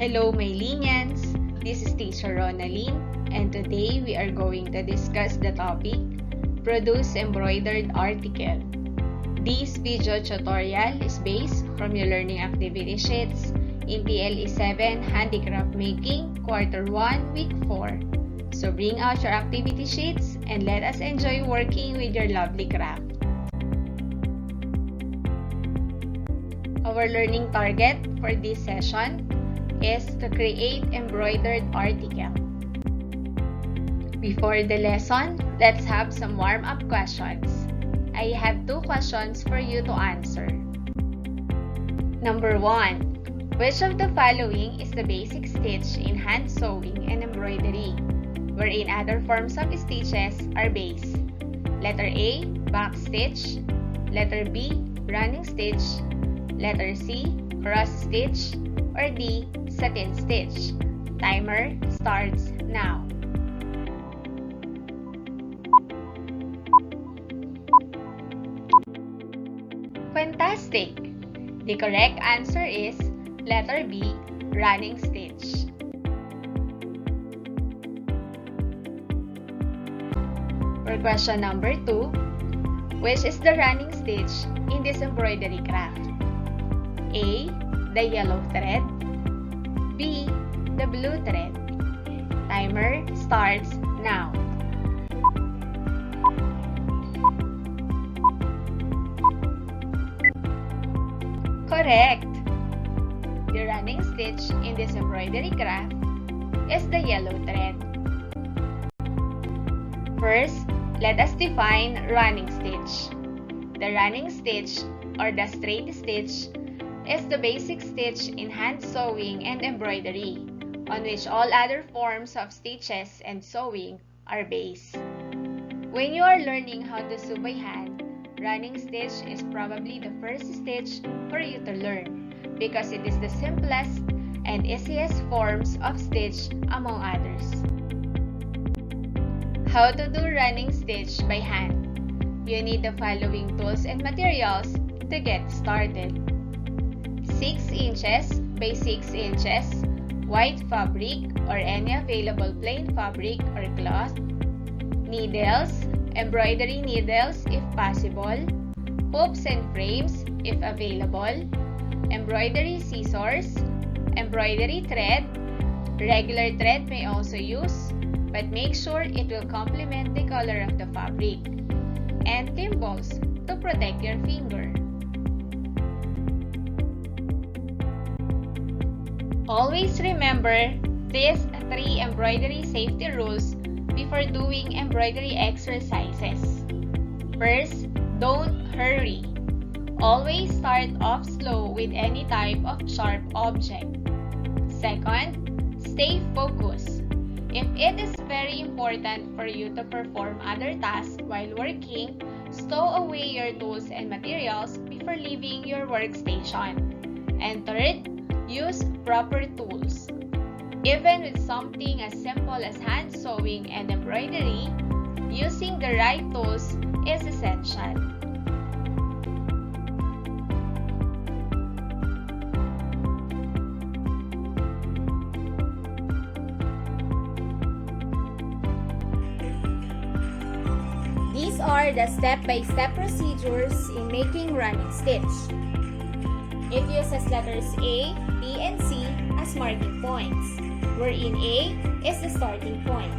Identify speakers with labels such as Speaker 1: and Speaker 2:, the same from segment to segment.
Speaker 1: Hello, my Linians! This is Teacher Ronaline, and today we are going to discuss the topic, Produce Embroidered Article. This video tutorial is based from your learning activity sheets in TLE 7 Handicraft Making, Quarter 1, Week 4. So bring out your activity sheets and let us enjoy working with your lovely craft. Our learning target for this session is to create embroidered article. Before the lesson, let's have some warm-up questions. I have 2 questions for you to answer. Number 1. Which of the following is the basic stitch in hand sewing and embroidery, wherein other forms of stitches are base? Letter A, back stitch. Letter B, running stitch. Letter C, cross stitch. Or D, satin stitch. Timer starts now. Fantastic! The correct answer is letter B, running stitch. For question number 2, which is the running stitch in this embroidery craft? A, the yellow thread. B, the blue thread. Timer starts now. Correct! The running stitch in this embroidery craft is the yellow thread. First, let us define running stitch. The running stitch or the straight stitch is the basic stitch in hand sewing and embroidery, on which all other forms of stitches and sewing are based. When you are learning how to sew by hand, running stitch is probably the first stitch for you to learn because it is the simplest and easiest forms of stitch among others. How to do running stitch by hand? You need the following tools and materials to get started. 6 inches by 6 inches white fabric or any available plain fabric or cloth, needles, embroidery needles if possible, hoops and frames if available, embroidery scissors, embroidery thread. Regular thread may also use, but make sure it will complement the color of the fabric, and thimbles to protect your finger. Always remember these 3 embroidery safety rules before doing embroidery exercises. First, don't hurry. Always start off slow with any type of sharp object. Second, stay focused. If it is very important for you to perform other tasks while working, stow away your tools and materials before leaving your workstation. And third, use proper tools. Even with something as simple as hand sewing and embroidery, using the right tools is essential. These are the step-by-step procedures in making running stitch. It uses letters A, B, and C as marking points, wherein A is the starting point.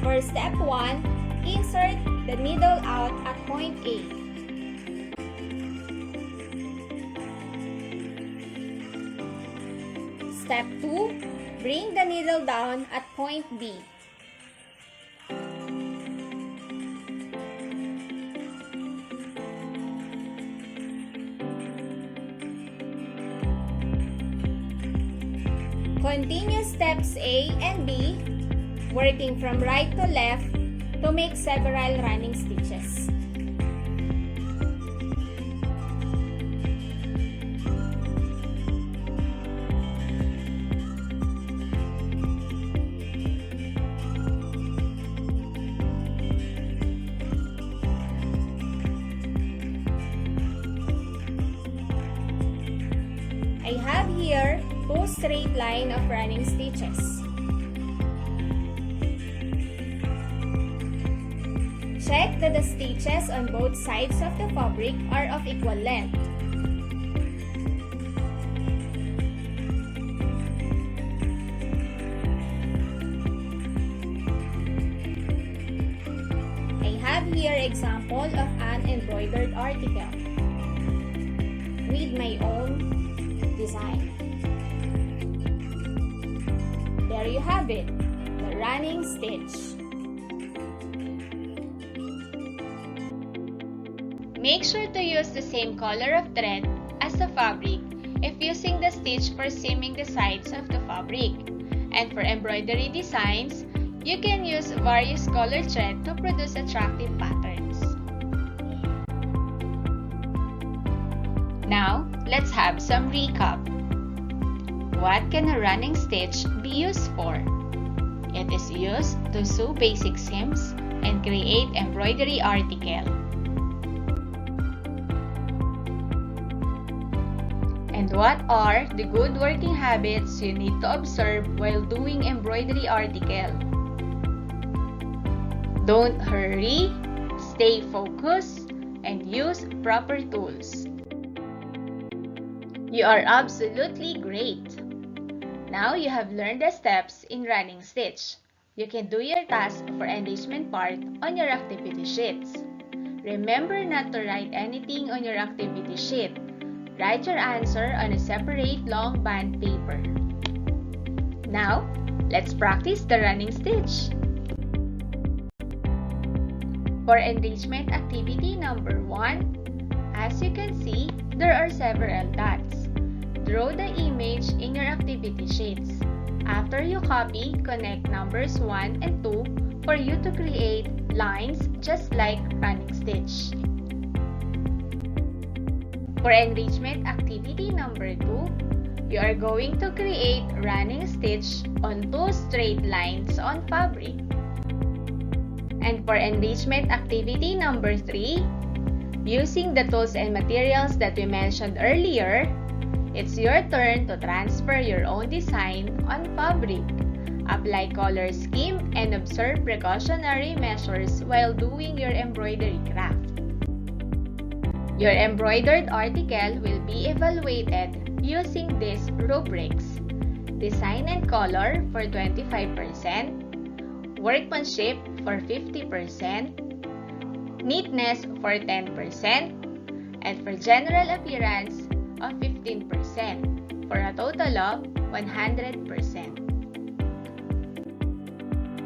Speaker 1: For step 1, insert the needle out at point A. Step 2, bring the needle down at point B. Continue steps A and B, working from right to left to make several running stitches. I have here 2
Speaker 2: 2 straight line of running stitches. Check that the stitches on both sides of the fabric are of equal length. I have here example of an embroidered article with my own design. There you have it, the running stitch.
Speaker 1: Make sure to use the same color of thread as the fabric if using the stitch for seaming the sides of the fabric. And for embroidery designs, you can use various colored thread to produce attractive patterns. Now, let's have some recap. What can a running stitch be used for? It is used to sew basic seams and create embroidery article. And what are the good working habits you need to observe while doing embroidery article? Don't hurry, stay focused, and use proper tools. You are absolutely great! Now you have learned the steps in running stitch. You can do your task for engagement part on your activity sheets. Remember not to write anything on your activity sheet. Write your answer on a separate long band paper. Now, let's practice the running stitch. For engagement activity number 1, as you can see, there are several dots. Draw the image in your activity sheets. After you copy, connect numbers 1 and 2 for you to create lines just like running stitch. For engagement activity number 2, you are going to create running stitch on 2 straight lines on fabric. And for engagement activity number 3, using the tools and materials that we mentioned earlier, it's your turn to transfer your own design on fabric. Apply color scheme and observe precautionary measures while doing your embroidery craft. Your embroidered article will be evaluated using these rubrics: design and color for 25%, workmanship for 50%, neatness for 10%, and for general appearance of 15%, for a total of 100%.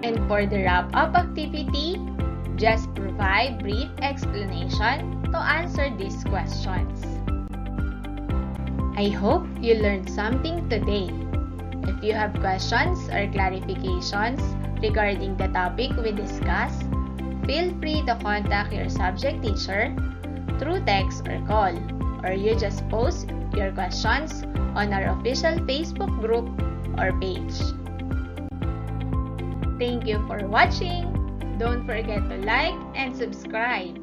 Speaker 1: And for the wrap-up activity, just provide brief explanation to answer these questions. I hope you learned something today. If you have questions or clarifications regarding the topic we discussed, feel free to contact your subject teacher through text or call, or you just post your questions on our official Facebook group or page. Thank you for watching. Don't forget to like and subscribe.